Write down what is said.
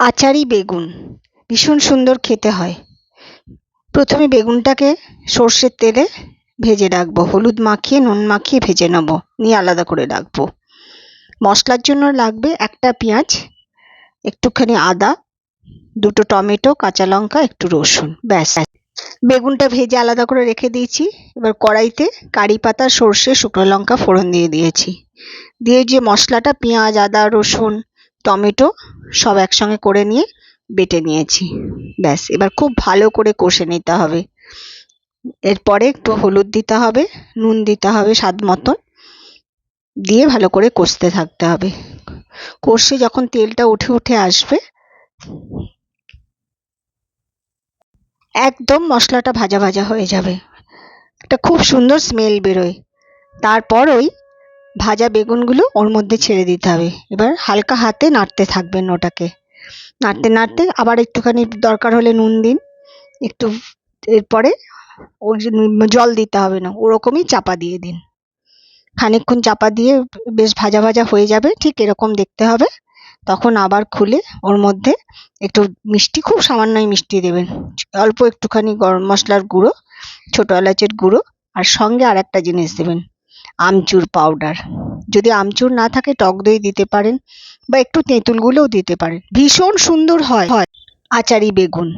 আচারি বেগুন ভীষণ সুন্দর খেতে হয়। প্রথমে বেগুনটাকে সর্ষের তেলে ভেজে রাখবো, হলুদ মাখিয়ে নুন মাখিয়ে ভেজে নেবো, নিয়ে আলাদা করে রাখবো। মশলার জন্য লাগবে একটা পেঁয়াজ, একটুখানি আদা, দুটো টমেটো, কাঁচা লঙ্কা, একটু রসুন, ব্যাস। বেগুনটা ভেজে আলাদা করে রেখে দিয়েছি। এবার কড়াইতে কারি পাতা, সর্ষে, শুকনো লঙ্কা ফোড়ন দিয়ে দিয়েছি। দিয়ে যে মশলাটা পেঁয়াজ, আদা, রসুন, টমেটো সব একসঙ্গে করে নিয়ে বেটে নিয়েছি, ব্যাস। এবার খুব ভালো করে কষে নিতে হবে। এরপরে একটু হলুদ দিতে হবে, নুন দিতে হবে স্বাদ মতন, দিয়ে ভালো করে কষতে থাকতে হবে। কষে যখন তেলটা উঠে উঠে আসবে, একদম মশলাটা ভাজা ভাজা হয়ে যাবে, একটা খুব সুন্দর স্মেল বেরোয়। তারপর ওই ভাজা বেগুনগুলো ওর মধ্যে ছেড়ে দিতে হবে। এবার হালকা হাতে নাড়তে থাকবেন ওটাকে, নাড়তে নাড়তে আবার একটুখানি দরকার হলে নুন দিন একটু। এরপরে ওই জল দিতে হবে না, ওরকমই চাপা দিয়ে দিন। খানিকক্ষণ চাপা দিয়ে বেশ ভাজা ভাজা হয়ে যাবে, ঠিক এরকম দেখতে হবে। তখন আবার খুলে ওর মধ্যে একটু মিষ্টি, খুব সামান্যই মিষ্টি দেবেন, অল্প একটুখানি গরম মশলার গুঁড়ো, ছোটো এলাচের গুঁড়ো, আর সঙ্গে আর একটা জিনিস দেবেন, আমচুর পাউডার। যদি আমচুর না থাকে টক দই দিতে পারেন, বা একটু তেঁতুল গুঁড়োও দিতে পারেন। ভীষণ সুন্দর হয় আচারি বেগুন।